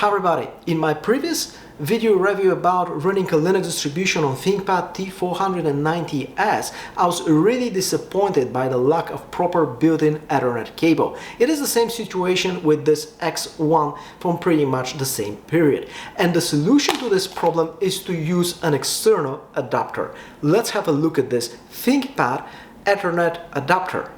Hi everybody, in my previous video review about running a Linux distribution on ThinkPad T490S, I was really disappointed by the lack of proper built-in Ethernet cable. It is the same situation with this X1 from pretty much the same period. And the solution to this problem is to use an external adapter. Let's have a look at this ThinkPad Ethernet adapter.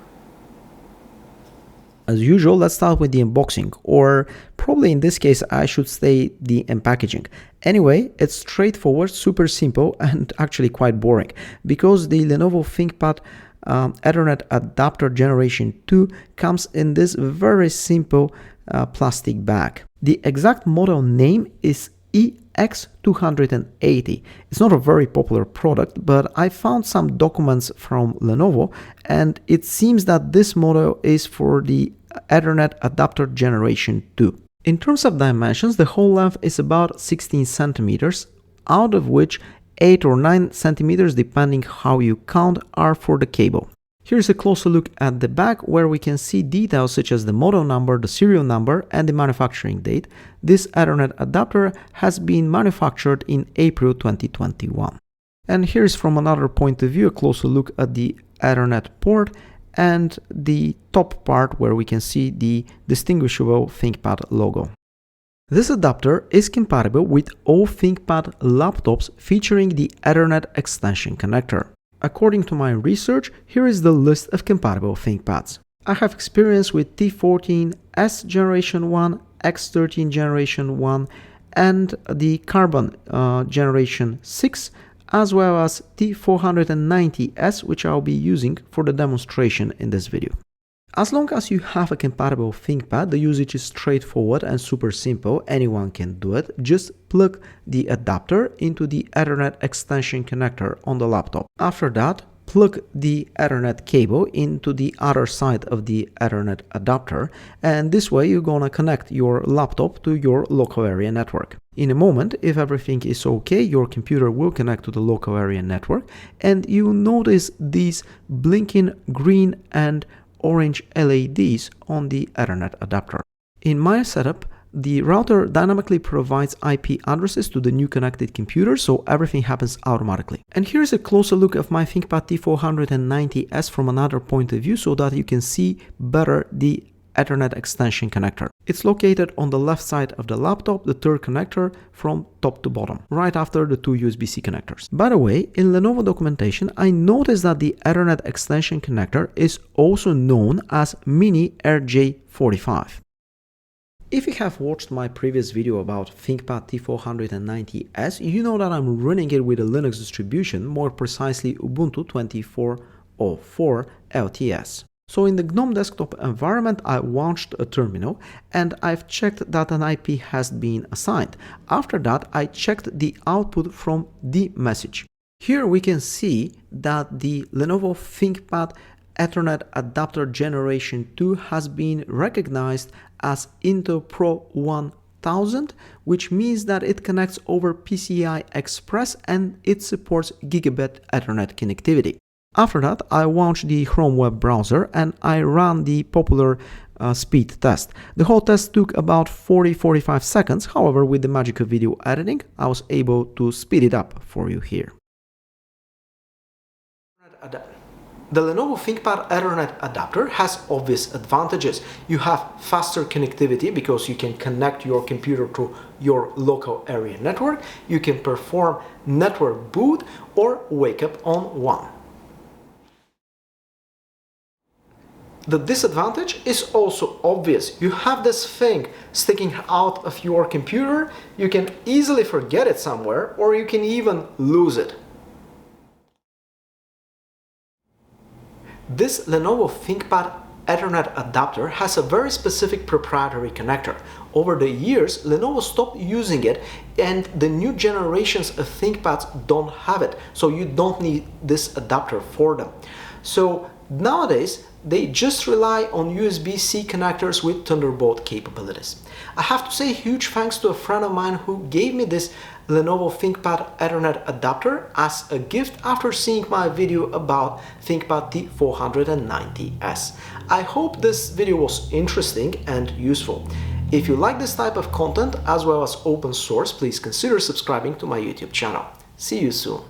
As usual, let's start with the unboxing, or probably in this case I should say the unpackaging. Anyway, it's straightforward, super simple, and actually quite boring, because the Lenovo ThinkPad Ethernet adapter generation 2 comes in this very simple plastic bag. The exact model name is EX280. It's not a very popular product, but I found some documents from Lenovo and it seems that this model is for the Ethernet adapter generation 2. In terms of dimensions, the whole length is about 16 centimeters, out of which 8 or 9 centimeters, depending how you count, are for the cable. Here's a closer look at the back, where we can see details such as the model number, the serial number, and the manufacturing date. This Ethernet adapter has been manufactured in April 2021. And here's from another point of view a closer look at the Ethernet port and the top part where we can see the distinguishable ThinkPad logo. This adapter is compatible with all ThinkPad laptops featuring the Ethernet extension connector. According to my research, here is the list of compatible ThinkPads. I have experience with T14S Generation 1, X13 Generation 1, and the Carbon Generation 6, as well as T490S, which I'll be using for the demonstration in this video. As long as you have a compatible ThinkPad, the usage is straightforward and super simple. Anyone can do it. Just plug the adapter into the Ethernet extension connector on the laptop. After that, plug the Ethernet cable into the other side of the Ethernet adapter, and this way you're gonna connect your laptop to your local area network. In a moment, if everything is okay, your computer will connect to the local area network, and you'll notice these blinking green and orange LEDs on the Ethernet adapter. In my setup, the router dynamically provides IP addresses to the new connected computer, so everything happens automatically. And here's a closer look of my ThinkPad T490S from another point of view so that you can see better the Ethernet extension connector. It's located on the left side of the laptop, the third connector from top to bottom, right after the two USB-C connectors. By the way, in Lenovo documentation, I noticed that the Ethernet extension connector is also known as Mini RJ45. If you have watched my previous video about ThinkPad T490S, you know that I'm running it with a Linux distribution, more precisely Ubuntu 24.04 LTS. So in the GNOME desktop environment, I launched a terminal and I've checked that an IP has been assigned. After that, I checked the output from the message. Here we can see that the Lenovo ThinkPad Ethernet adapter generation 2 has been recognized as Intel Pro 1000, which means that it connects over PCI Express and it supports Gigabit Ethernet connectivity. After that, I launched the Chrome web browser and I ran the popular speed test. The whole test took about 40-45 seconds. However, with the magic of video editing, I was able to speed it up for you here. The Lenovo ThinkPad Ethernet adapter has obvious advantages. You have faster connectivity because you can connect your computer to your local area network. You can perform network boot or wake up on one. The disadvantage is also obvious. You have this thing sticking out of your computer. You can easily forget it somewhere, or you can even lose it. This Lenovo ThinkPad Ethernet adapter has a very specific proprietary connector. Over the years, Lenovo stopped using it and the new generations of ThinkPads don't have it, so you don't need this adapter for them. So nowadays, they just rely on USB-C connectors with Thunderbolt capabilities. I have to say huge thanks to a friend of mine who gave me this Lenovo ThinkPad Ethernet adapter as a gift after seeing my video about ThinkPad T490S. I hope this video was interesting and useful. If you like this type of content as well as open source, please consider subscribing to my YouTube channel. See you soon.